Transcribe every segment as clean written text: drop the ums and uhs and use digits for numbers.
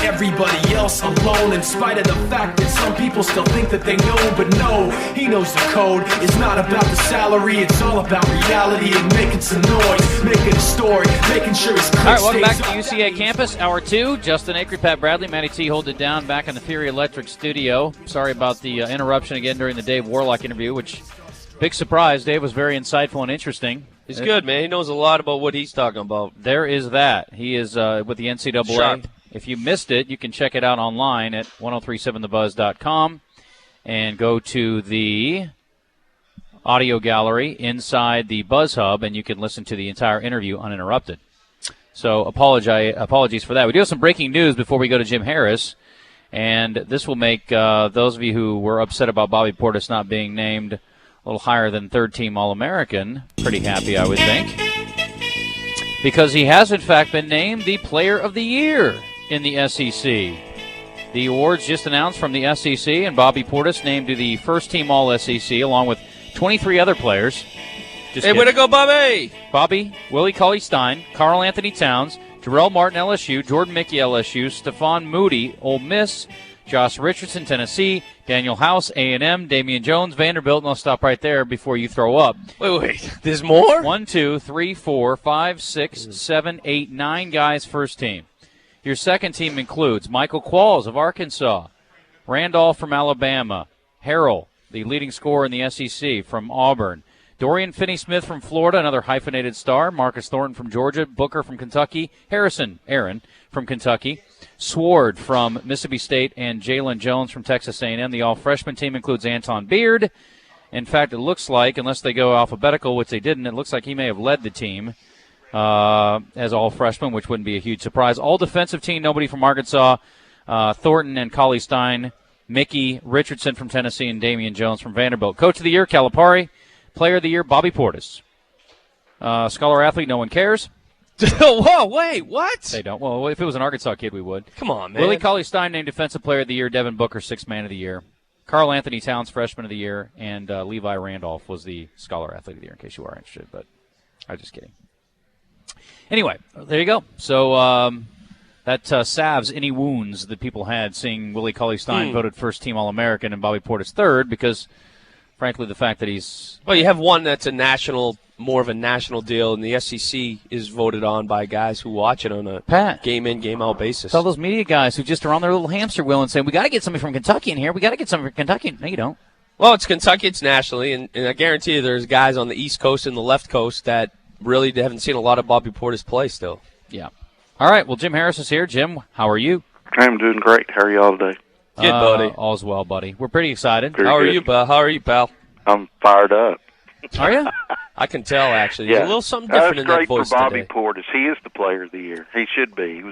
everybody else alone, in spite of the fact that some people still think that they know. But no, he knows the code. It's not about the salary, it's all about reality and making some noise, making a story, making sure his click. All right, welcome back to UCA Campus, Hour 2. Justin Acri, Pat Bradley, Matty T hold it down back in the Fury Electric studio. Sorry about the interruption again during the Dave Warlock interview, which, big surprise, Dave was very insightful and interesting. He's good, man. He knows a lot about what he's talking about. There is that. He is with the NCAA. Sharp. If you missed it, you can check it out online at 1037thebuzz.com and go to the audio gallery inside the Buzz Hub, and you can listen to the entire interview uninterrupted. So apologies for that. We do have some breaking news before we go to Jim Harris, and this will make those of you who were upset about Bobby Portis not being named a little higher than third-team All-American pretty happy, I would think, because he has, in fact, been named the Player of the Year in the SEC. The awards just announced from the SEC, and Bobby Portis named to the first-team All-SEC along with 23 other players. Hey, way to go, Bobby! Bobby, Willie Cauley-Stein, Carl Anthony Towns, Jarrell Martin, LSU, Jordan Mickey, LSU, Stephon Moody, Ole Miss, Josh Richardson, Tennessee, Daniel House, A&M, Damian Jones, Vanderbilt, and I'll stop right there before you throw up. Wait, there's more? 1, 2, 3, 4, 5, 6, 7, 8, 9 guys first team. Your second team includes Michael Qualls of Arkansas, Randolph from Alabama, Harrell, the leading scorer in the SEC from Auburn, Dorian Finney-Smith from Florida, another hyphenated star, Marcus Thornton from Georgia, Booker from Kentucky, Harrison, Aaron from Kentucky, Sword from Mississippi State, and Jalen Jones from Texas A&M. The all-freshman team includes Anton Beard. In fact, it looks like, unless they go alphabetical, which they didn't, it looks like he may have led the team as all-freshman, which wouldn't be a huge surprise. All-defensive team, nobody from Arkansas, Thornton and Cauley-Stein, Mickey Richardson from Tennessee, and Damian Jones from Vanderbilt. Coach of the Year, Calipari. Player of the Year, Bobby Portis. Scholar-athlete, no one cares. Whoa, wait, what? They don't. Well, if it was an Arkansas kid, we would. Come on, man. Willie Cauley-Stein named Defensive Player of the Year, Devin Booker, Sixth Man of the Year. Carl Anthony Towns, Freshman of the Year, and Levi Randolph was the Scholar-athlete of the Year, in case you are interested, but I'm just kidding. Anyway, there you go. So that salves any wounds that people had seeing Willie Cauley-Stein voted first-team All-American and Bobby Portis third, because frankly, the fact that he's... Well, you have one that's more of a national deal, and the SEC is voted on by guys who watch it on a game-in, game-out basis. All those media guys who just are on their little hamster wheel and saying, we got to get somebody from Kentucky in here. We got to get somebody from Kentucky. No, you don't. Well, it's Kentucky. It's nationally, and I guarantee you there's guys on the East Coast and the left coast that really haven't seen a lot of Bobby Portis play still. Yeah. All right, well, Jim Harris is here. Jim, how are you? I'm doing great. How are you all today? Good, buddy. All's well, buddy. We're pretty excited. How are you, pal? I'm fired up. Are you? I can tell, actually. There's a little something different in that voice today. That's great for Bobby Portis. He is the Player of the Year. He should be.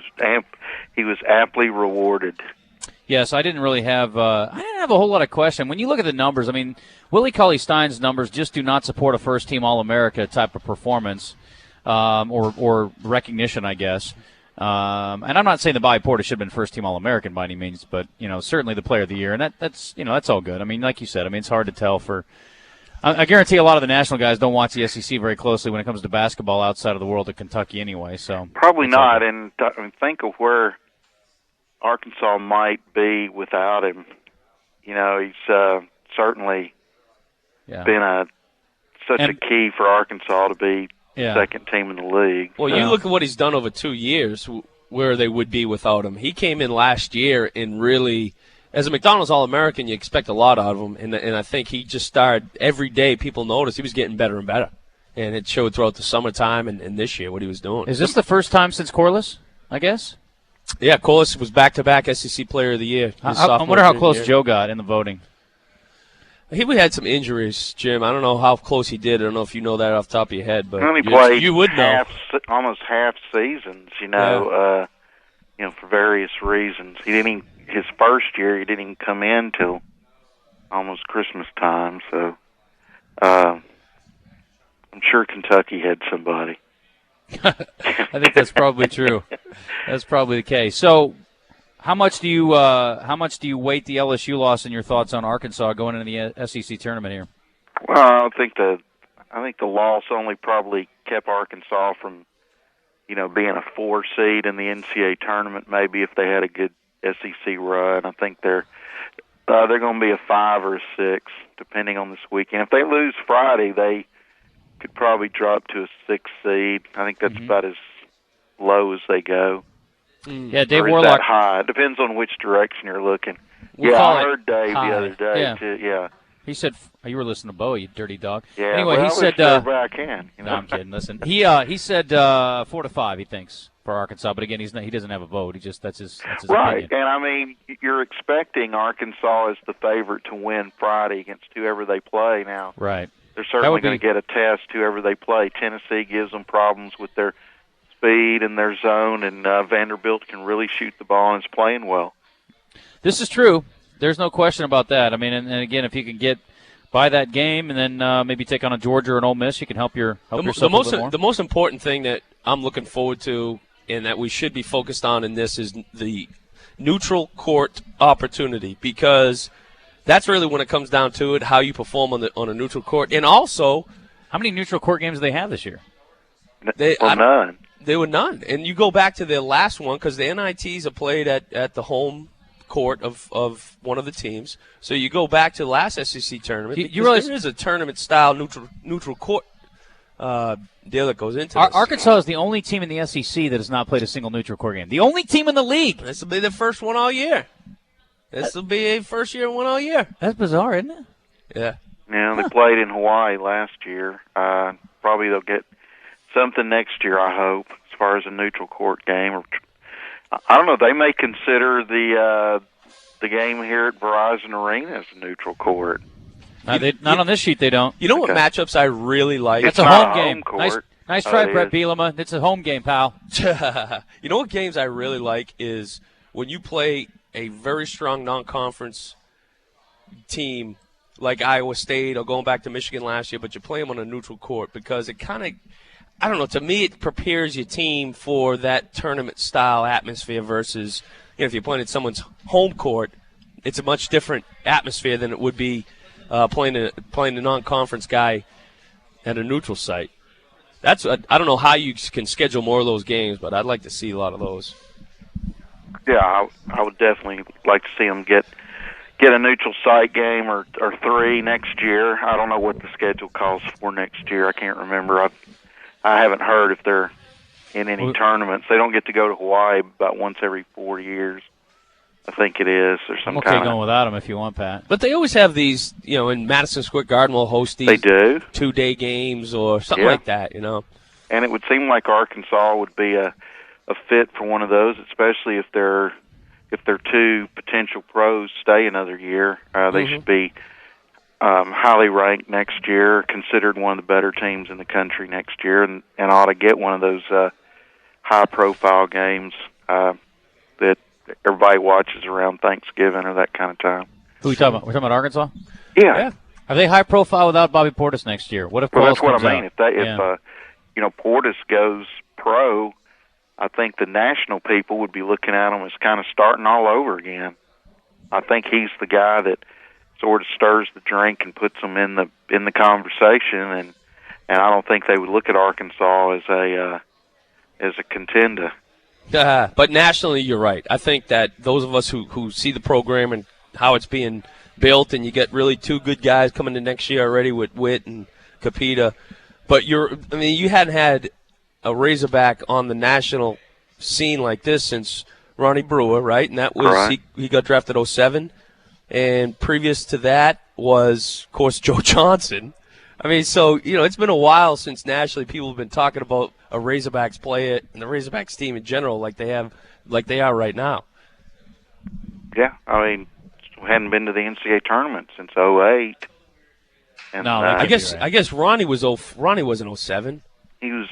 He was amply rewarded. Yes, I didn't have a whole lot of question. When you look at the numbers, I mean, Willie Cauley-Stein's numbers just do not support a first-team All-America type of performance or recognition, I guess. And I'm not saying that Bobby Portis should have been first-team All-American by any means, but, certainly the Player of the Year. And that's all good. I mean, like you said, it's hard to tell for – I guarantee a lot of the national guys don't watch the SEC very closely when it comes to basketball outside of the world of Kentucky anyway. So probably not, and think of where Arkansas might be without him. He's certainly been such a key for Arkansas to be second team in the league. Well, you look at what he's done over 2 years, where they would be without him. He came in last year and really, as a McDonald's All-American, you expect a lot out of him, and I think he just started every day. People noticed he was getting better and better, and it showed throughout the summertime and this year what he was doing. Is this the first time since Corliss, I guess? Yeah, Corliss was back-to-back SEC Player of the Year. I wonder how close Joe got in the voting. He had some injuries, Jim. I don't know how close he did. I don't know if you know that off the top of your head, but he played you would know. Almost half seasons, for various reasons. His first year, he didn't even come in till almost Christmas time. So I'm sure Kentucky had somebody. I think that's probably true. That's probably the case. So, how much do you weight the LSU loss in your thoughts on Arkansas going into the SEC tournament here? Well, I think the loss only probably kept Arkansas from, being a 4 seed in the NCAA tournament. Maybe if they had a good SEC run. I think they're going to be a 5 or a 6, depending on this weekend. If they lose Friday, they could probably drop to a 6 seed. I think that's about as low as they go. Yeah, Dave or is Warlock. that high? It depends on which direction you're looking. We'll I heard Dave high. the other day. Yeah. Too. Yeah. He said you were listening to Bo, you dirty dog. Yeah. Anyway, well, he said. I can. You know? No, I'm kidding. Listen, he said 4 to 5. He thinks for Arkansas, but again, he doesn't have a vote. That's his right. opinion. And I mean, you're expecting Arkansas as the favorite to win Friday against whoever they play. Now, right? They're certainly going to get a test whoever they play. Tennessee gives them problems with their speed and their zone, and Vanderbilt can really shoot the ball and is playing well. This is true. There's no question about that. I mean, and again, if you can get by that game and then maybe take on a Georgia or an Ole Miss, you can help yourself a little bit more. The most important thing that I'm looking forward to and that we should be focused on in this is the neutral court opportunity, because that's really when it comes down to it, how you perform on a neutral court. And also, how many neutral court games do they have this year? None. They were none. And you go back to their last one, because the NITs are played at the home court of one of the teams. So you go back to the last SEC tournament. You realize there is a tournament-style neutral court deal that goes into this. Arkansas is the only team in the SEC that has not played a single neutral court game. The only team in the league. This will be the first one all year. This will be a first-year one all year. That's bizarre, isn't it? Yeah. Yeah, they played in Hawaii last year. Probably they'll get something next year, I hope, as far as a neutral court game. I don't know. They may consider the game here at Verizon Arena as a neutral court. Not on this sheet, they don't. You know what matchups I really like? That's a home game. Nice try, Brett Bielema. It's a home game, pal. You know what games I really like is when you play a very strong non-conference team like Iowa State or going back to Michigan last year, but you play them on a neutral court, because it kind of, I don't know, to me it prepares your team for that tournament-style atmosphere versus, if you're playing at someone's home court, it's a much different atmosphere than it would be playing a non-conference guy at a neutral site. I don't know how you can schedule more of those games, but I'd like to see a lot of those. Yeah, I would definitely like to see them get a neutral site game or 3 next year. I don't know what the schedule calls for next year. I can't remember. I haven't heard if they're in any tournaments. They don't get to go to Hawaii about once every 4 years. I think it is, or some kind of. Going without them if you want, Pat. But they always have these, in Madison Square Garden will host these. They do 2-day games or something like that, And it would seem like Arkansas would be a fit for one of those, especially if their 2 potential pros stay another year. They should be highly ranked next year, considered one of the better teams in the country next year, and ought to get one of those high-profile games that everybody watches around Thanksgiving or that kind of time. Who are we talking about? We're talking about Arkansas? Yeah. Are they high-profile without Bobby Portis next year? What if that's what I mean. Out? If Portis goes pro, I think the national people would be looking at him as kind of starting all over again. I think he's the guy that sort of stirs the drink and puts them in the conversation, and I don't think they would look at Arkansas as a contender. But nationally, you're right. I think that those of us who see the program and how it's being built, and you get really 2 good guys coming in next year already with Witt and Capita. But you hadn't had a Razorback on the national scene like this since Ronnie Brewer, right? And that was right. He got drafted 07. And previous to that was, of course, Joe Johnson. So, it's been a while since nationally people have been talking about a Razorbacks player and the Razorbacks team in general like they are right now. Yeah, we hadn't been to the NCAA tournament since 08. And, no, I guess Ronnie wasn't 07. He was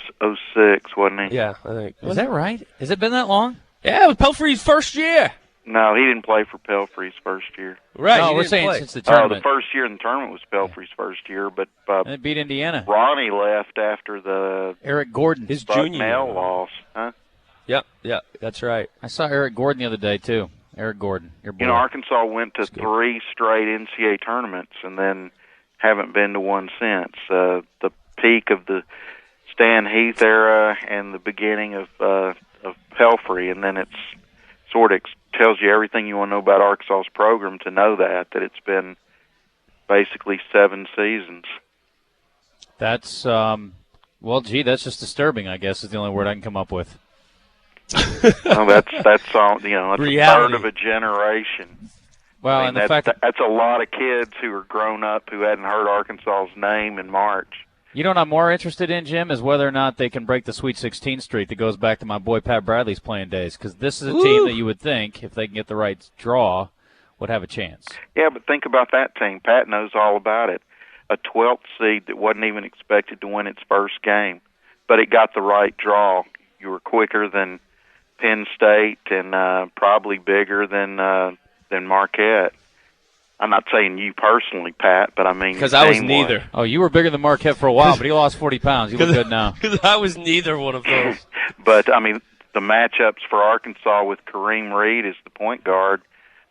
06, wasn't he? Yeah, I think. Is that right? Has it been that long? Yeah, it was Pelfrey's first year. No, he didn't play for Pelfrey's first year. Right. No, we're saying since the tournament. The first year in the tournament was Pelfrey's first year, but and it beat Indiana. Ronnie left after the Eric Gordon, his junior year loss. Huh? Yep, that's right. I saw Eric Gordon the other day too. Eric Gordon, your boy. Arkansas went to 3 straight NCAA tournaments and then haven't been to one since. The peak of the Stan Heath era and the beginning of Pelfrey, and then it's sort of tells you everything you want to know about Arkansas's program to know that it's been basically 7 seasons. That's that's just disturbing, I guess, is the only word I can come up with. Well, that's all. That's Reality. A third of a generation. Well, I mean, and the fact that's a lot of kids who are grown up who hadn't heard Arkansas's name in March. you know what I'm more interested in, Jim, is whether or not they can break the Sweet 16 streak that goes back to my boy Pat Bradley's playing days, because this is a team that you would think, if they can get the right draw, would have a chance. Yeah, but think about that team. Pat knows all about it. A 12th seed that wasn't even expected to win its first game, but it got the right draw. You were quicker than Penn State and probably bigger than Marquette. I'm not saying you personally, Pat, but I mean because I was neither. Oh, you were bigger than Marquette for a while, but he lost 40 pounds. You look good now. Because I was neither one of those. But, I mean, the matchups for Arkansas with Kareem Reed as the point guard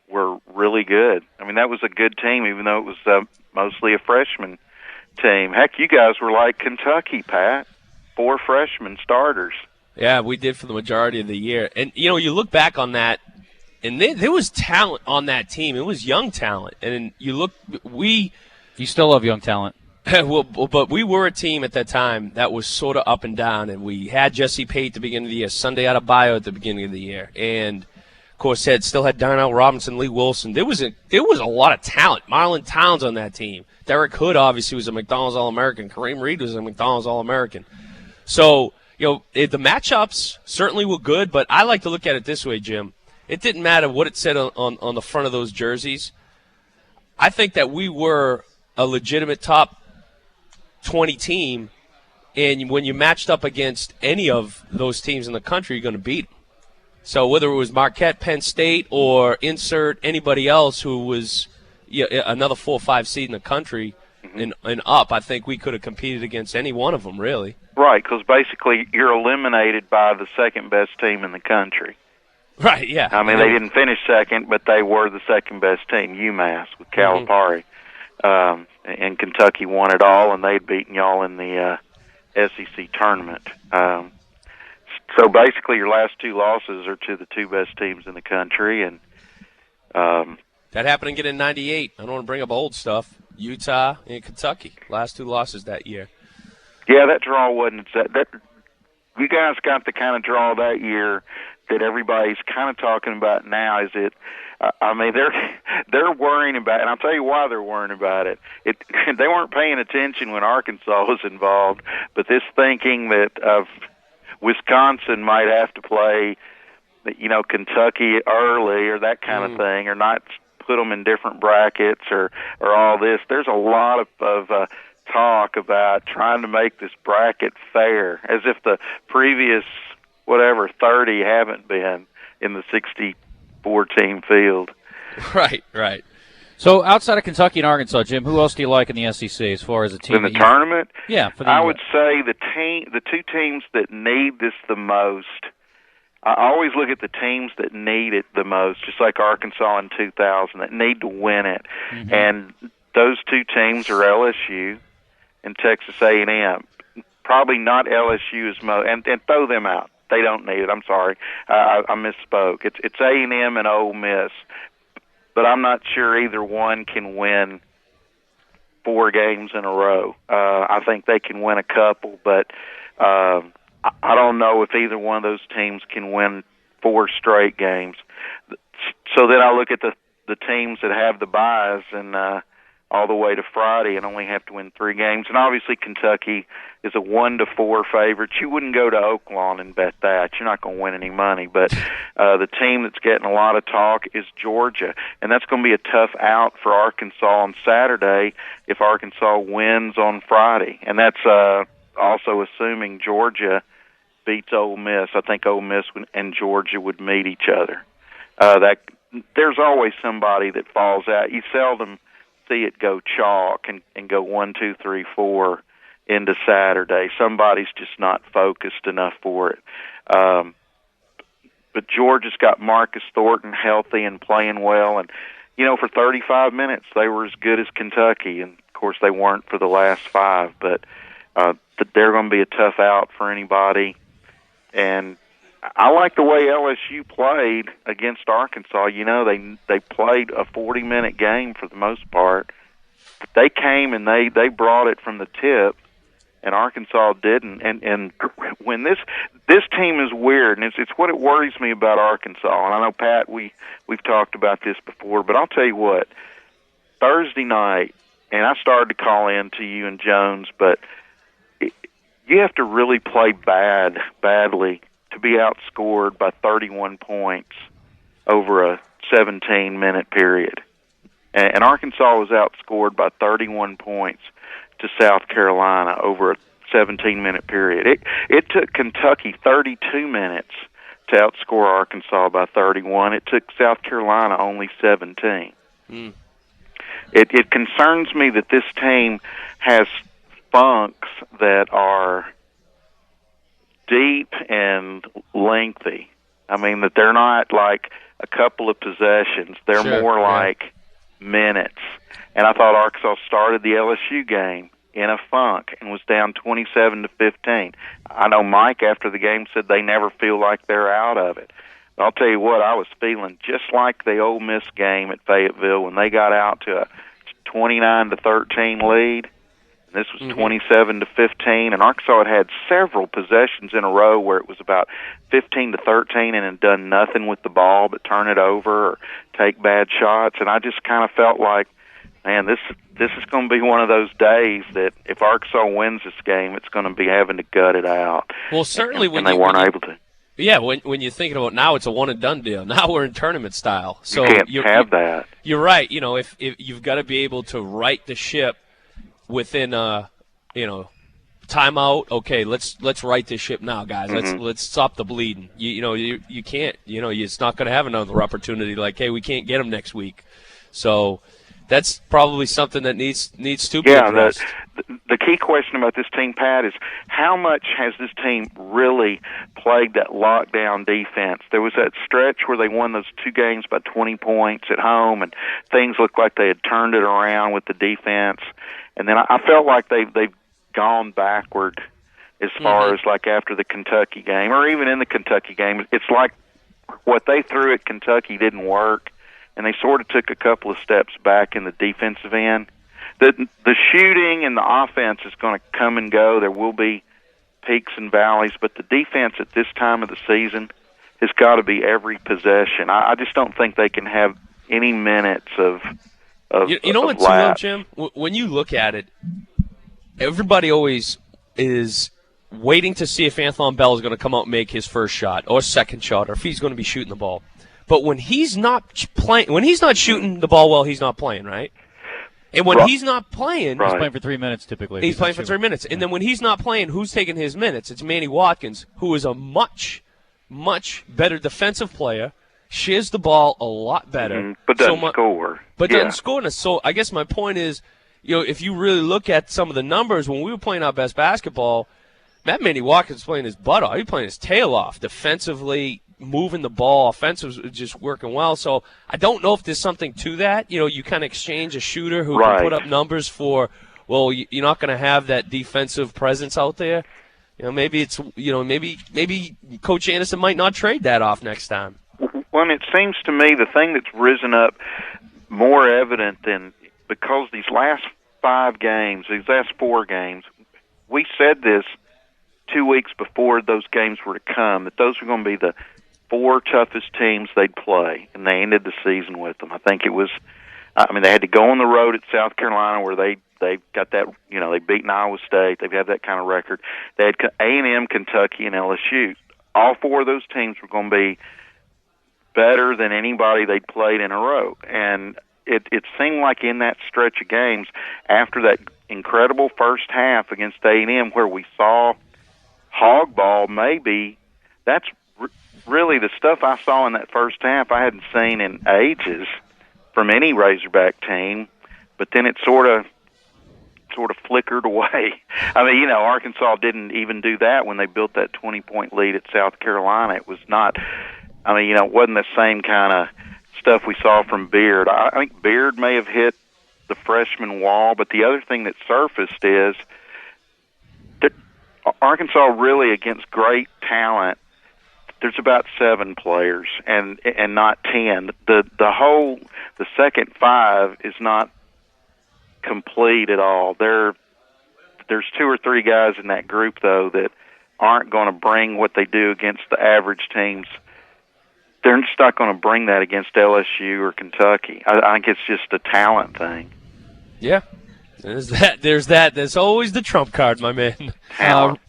were really good. I mean, that was a good team, even though it was mostly a freshman team. Heck, you guys were like Kentucky, Pat. 4 freshman starters. Yeah, we did for the majority of the year. And, you look back on that, and there was talent on that team. It was young talent. And you still love young talent. Well, but we were a team at that time that was sort of up and down. And we had Jesse Pate at the beginning of the year, Sunday Adebayo at the beginning of the year. And, of course, still had Darnell Robinson, Lee Wilson. There was a lot of talent. Marlon Towns on that team. Derek Hood, obviously, was a McDonald's All-American. Kareem Reed was a McDonald's All-American. So, the matchups certainly were good, but I like to look at it this way, Jim. It didn't matter what it said on the front of those jerseys. I think that we were a legitimate top 20 team, and when you matched up against any of those teams in the country, you're going to beat them. So whether it was Marquette, Penn State, or insert anybody else who was another 4 or 5 seed in the country and up, I think we could have competed against any one of them, really. Right, because basically you're eliminated by the second-best team in the country. Right, yeah. I mean, they didn't finish second, but they were the second-best team, UMass, with Calipari. And Kentucky won it all, and they'd beaten y'all in the SEC tournament. So basically your last 2 losses are to the 2 best teams in the country. And that happened again in 98. I don't want to bring up old stuff. Utah and Kentucky, last 2 losses that year. Yeah, that draw wasn't that. You guys got the kind of draw that year that everybody's kind of talking about now. Is it? I mean, they're worrying about it, and I'll tell you why they're worrying about it. They weren't paying attention when Arkansas was involved, but this thinking that Wisconsin might have to play, Kentucky early or that kind of thing, or not put them in different brackets or all this. There's a lot of talk about trying to make this bracket fair, as if the previous 30 haven't been in the 64-team field. Right. So outside of Kentucky and Arkansas, Jim, who else do you like in the SEC as far as a team? In the tournament? Yeah. I would say the 2 teams that need this the most, I always look at the teams that need it the most, just like Arkansas in 2000, that need to win it. Mm-hmm. And those 2 teams are LSU and Texas A&M. Probably not LSU as most, and throw them out. They don't need it. I'm sorry, I misspoke. It's A&M and Ole Miss, but I'm not sure either one can win 4 games in a row. I think they can win a couple, but I don't know if either one of those teams can win 4 straight games. So then I look at the teams that have the byes and all the way to Friday and only have to win 3 games. And obviously Kentucky is a 1-4 favorite. You wouldn't go to Oaklawn and bet that. You're not going to win any money. But the team that's getting a lot of talk is Georgia, and that's going to be a tough out for Arkansas on Saturday if Arkansas wins on Friday. And that's also assuming Georgia beats Ole Miss. I think Ole Miss and Georgia would meet each other. There's always somebody that falls out. You seldom see it go chalk and go 1, 2, 3, 4 into Saturday. Somebody's just not focused enough for it. But Georgia's got Marcus Thornton healthy and playing well, and for 35 minutes they were as good as Kentucky, and of course they weren't for the last 5. But they're going to be a tough out for anybody, and I like the way LSU played against Arkansas. You know, they played a 40-minute game for the most part. They came and they brought it from the tip, and Arkansas didn't. And when this team is weird, and it's what it worries me about Arkansas. And I know, Pat, we've talked about this before, but I'll tell you what. Thursday night, and I started to call in to you and Jones, but you have to really play badly to be outscored by 31 points over a 17-minute period. And Arkansas was outscored by 31 points to South Carolina over a 17-minute period. It took Kentucky 32 minutes to outscore Arkansas by 31. It took South Carolina only 17. It concerns me that this team has funks that are deep and lengthy. I mean, that they're not like a couple of possessions. They're more like minutes. And I thought Arkansas started the LSU game in a funk and was down 27-15. I know Mike after the game said they never feel like they're out of it. But I'll tell you what, I was feeling just like the Ole Miss game at Fayetteville when they got out to a 29-13 lead. This was 27-15, and Arkansas had several possessions in a row where it was about 15-13 and had done nothing with the ball but turn it over or take bad shots. And I just kind of felt like, man, this is going to be one of those days that if Arkansas wins this game, it's going to be having to gut it out. Well, certainly and they weren't able to. Yeah, when you're thinking about now, it's a one-and-done deal. Now we're in tournament style. So you can't have that. You're right. You know, if you've got to be able to right the ship within timeout. Okay, let's right this ship now, guys. Let's stop the bleeding. You can't. It's not going to have another opportunity. Like, hey, we can't get them next week. So that's probably something that needs to be addressed. The key question about this team, Pat, is how much has this team really played that lockdown defense? There was that stretch where they won those two games by 20 points at home, and things looked like they had turned it around with the defense. And then I felt like they've gone backward as far as like after the Kentucky game, or even in the Kentucky game. It's like what they threw at Kentucky didn't work, and they sort of took a couple of steps back in the defensive end. The shooting and the offense is going to come and go. There will be peaks and valleys, but the defense at this time of the season has got to be every possession. I just don't think they can have any minutes of you know what, too, though, Jim? When you look at it, everybody always is waiting to see if Anthony Bell is going to come out and make his first shot or second shot, or if he's going to be shooting the ball. But when he's not playing, when he's not shooting the ball well, he's not playing, right? And when he's not playing, he's playing for 3 minutes typically. He's playing for 3 minutes. And then when he's not playing, who's taking his minutes? It's Manny Watkins, who is a much, much better defensive player, shares the ball a lot better. But doesn't score. But doesn't score. So I guess my point is, if you really look at some of the numbers, when we were playing our best basketball, Manny Watkins was playing his butt off. He was playing his tail off defensively, moving the ball. Offensive was just working well. So I don't know if there's something to that. You kind of exchange a shooter who can put up numbers for, well, you're not going to have that defensive presence out there. Maybe it's, maybe Coach Anderson might not trade that off next time. Well, and it seems to me the thing that's risen up more evident than, because these last 5 games, these last 4 games, we said this 2 weeks before those games were to come, that those were going to be the 4 toughest teams they'd play, and they ended the season with them. I think it was, they had to go on the road at South Carolina where they got that, they've beaten Iowa State. They've had that kind of record. They had A&M, Kentucky, and LSU. All 4 of those teams were going to be better than anybody they'd played in a row. And it seemed like in that stretch of games, after that incredible first half against A&M where we saw hog ball, maybe that's really the stuff I saw in that first half I hadn't seen in ages from any Razorback team. But then it sort of flickered away. Arkansas didn't even do that when they built that 20-point lead at South Carolina. It was not, it wasn't the same kind of stuff we saw from Beard. I think Beard may have hit the freshman wall, but the other thing that surfaced is that Arkansas really, against great talent, there's about 7 players and not 10. The second 5 is not complete at all. There's 2 or 3 guys in that group though that aren't going to bring what they do against the average teams. They're just not going to bring that against LSU or Kentucky. I think it's just a talent thing. Yeah. There's that. There's always the trump card, my man. Talent.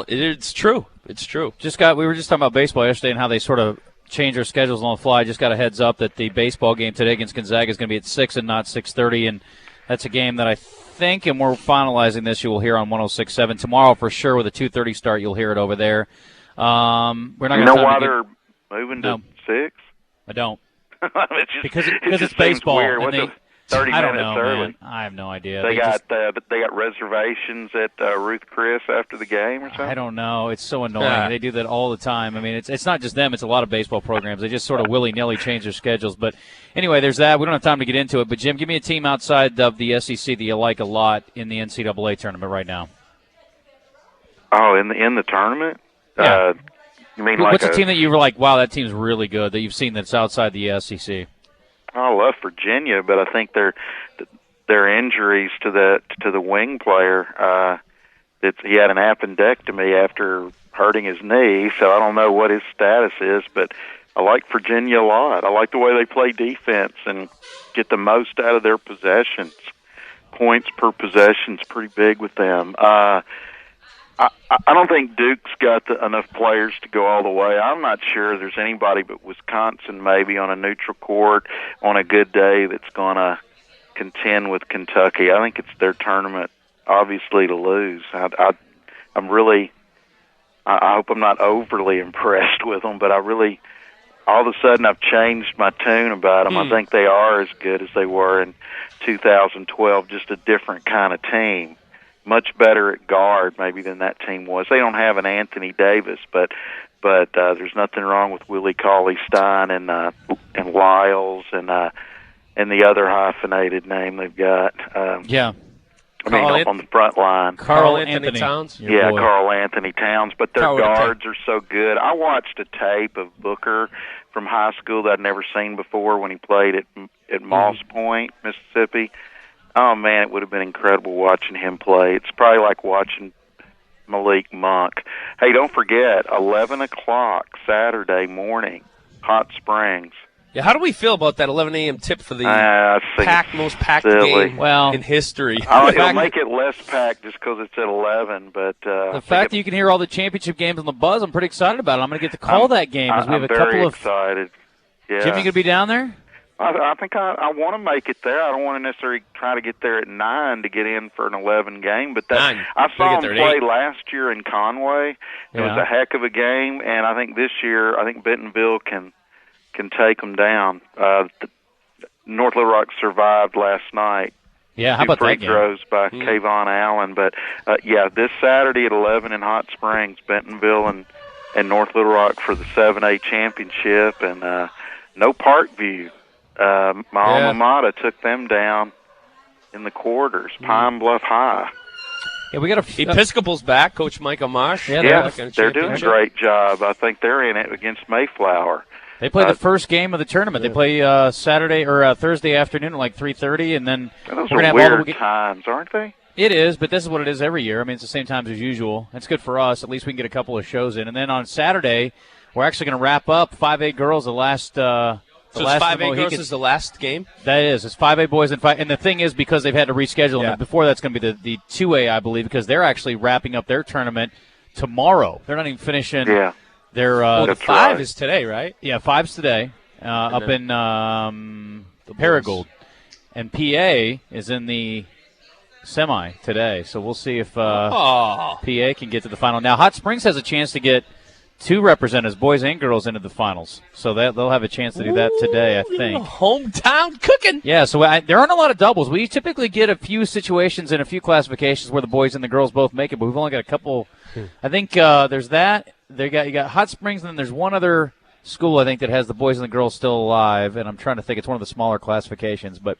It's true. It's true. We were just talking about baseball yesterday and how they sort of change their schedules on the fly. Just got a heads up that the baseball game today against Gonzaga is going to be at 6 and not 6:30, and that's a game that I think, and we're finalizing this, you will hear on 106.7 tomorrow for sure with a 2:30 start. You'll hear it over there. We're not going to. You know why they're moving to 6? I don't. It's just, because it it's baseball. weird. What's 30 I don't minutes know, early. man. I have no idea. They got reservations at Ruth Chris after the game or something? I don't know. It's so annoying. Yeah. They do that all the time. I mean, it's not just them. It's a lot of baseball programs. They just sort of willy-nilly change their schedules. But anyway, there's that. We don't have time to get into it. But, Jim, give me a team outside of the SEC that you like a lot in the NCAA tournament right now. Oh, in the tournament? Yeah. You mean what's a team that you were like, wow, that team's really good, that you've seen that's outside the SEC? I love Virginia, but I think their injuries to the wing player. He had an appendectomy after hurting his knee, so I don't know what his status is. But I like Virginia a lot. I like the way they play defense and get the most out of their possessions. Points per possession's pretty big with them. I don't think Duke's got enough players to go all the way. I'm not sure there's anybody but Wisconsin maybe on a neutral court on a good day that's going to contend with Kentucky. I think it's their tournament, obviously, to lose. I hope I'm not overly impressed with them, but all of a sudden I've changed my tune about them. I think they are as good as they were in 2012, just a different kind of team. Much better at guard maybe than that team was. They don't have an Anthony Davis, but there's nothing wrong with Willie Cauley-Stein and Lyles and the other hyphenated name they've got. On the front line. Carl Anthony Towns? Yeah, Carl Anthony Towns. But their guards are so good. I watched a tape of Booker from high school that I'd never seen before when he played at Moss Point, Mississippi. Oh, man, it would have been incredible watching him play. It's probably like watching Malik Monk. Hey, don't forget, 11 o'clock Saturday morning, Hot Springs. Yeah, how do we feel about that 11 a.m. tip for the most packed silly. game in history? It'll make it less packed just because it's at 11. But the fact that you can hear all the championship games on the buzz, I'm pretty excited about it. I'm going to get to call that game. As we have a couple of excited. Yeah. Jim, you going to be down there? I think I want to make it there. I don't want to necessarily try to get there at 9 to get in for an 11 game. But I saw him play last year in Conway. It was a heck of a game, and I think this year, Bentonville can take them down. North Little Rock survived last night. Yeah, how about that game? 2 free throws by Kayvon Allen. But, this Saturday at 11 in Hot Springs, Bentonville and North Little Rock for the 7A championship, and no Parkview. My alma mater took them down in the quarters, Pine Bluff High. Yeah, we got Episcopal's back, Coach Michael Marsh. Yeah, they're doing a great job. I think they're in it against Mayflower. They play the first game of the tournament. They play Saturday or Thursday afternoon at like 3:30, and then those we're going to have weird all the times, aren't they? It is, but this is what it is every year. I mean, it's the same times as usual. It's good for us. At least we can get a couple of shows in, and then on Saturday we're actually going to wrap up 5A girls. The last. So it's 5A girls is the last game? That is. It's 5A boys and 5. And the thing is, because they've had to reschedule them, before that's going to be the 2A, I believe, because they're actually wrapping up their tournament tomorrow. They're not even finishing their the 5 is today, right? Yeah, 5's today up in Paragould. And PA is in the semi today. So we'll see if PA can get to the final. Now, Hot Springs has a chance to get 2 representatives, boys and girls, into the finals. So they'll have a chance to do that today, I think. Hometown cooking. Yeah, so there aren't a lot of doubles. We typically get a few situations and a few classifications where the boys and the girls both make it, but we've only got a couple. I think there's that. You got Hot Springs, and then there's one other school, I think, that has the boys and the girls still alive, and I'm trying to think. It's one of the smaller classifications. But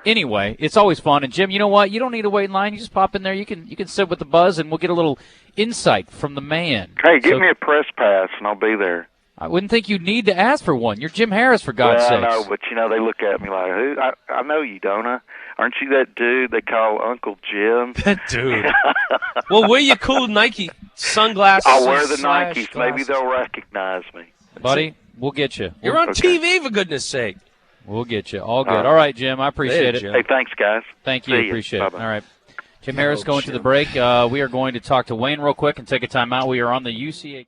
anyway, it's always fun. And, Jim, you know what? You don't need to wait in line. You just pop in there. You can sit with the buzz, and we'll get a little insight from the man. Hey, give me a press pass, and I'll be there. I wouldn't think you'd need to ask for one. You're Jim Harris, for God's Well, sake. I know, but, they look at me like, who? I know you, don't I? Aren't you that dude they call Uncle Jim? That dude. Well, wear your cool Nike sunglasses. I'll wear the slash Nikes. glasses. Maybe they'll recognize me. Buddy, we'll get you. You're on Okay. TV, for goodness sake. We'll get you. All good. All right, Jim. I appreciate it. Jim. Hey, thanks, guys. Thank you. See ya. Appreciate Bye-bye. it. All right. Jim Harris going to the break. We are going to talk to Wayne real quick and take a timeout. We are on the UCA.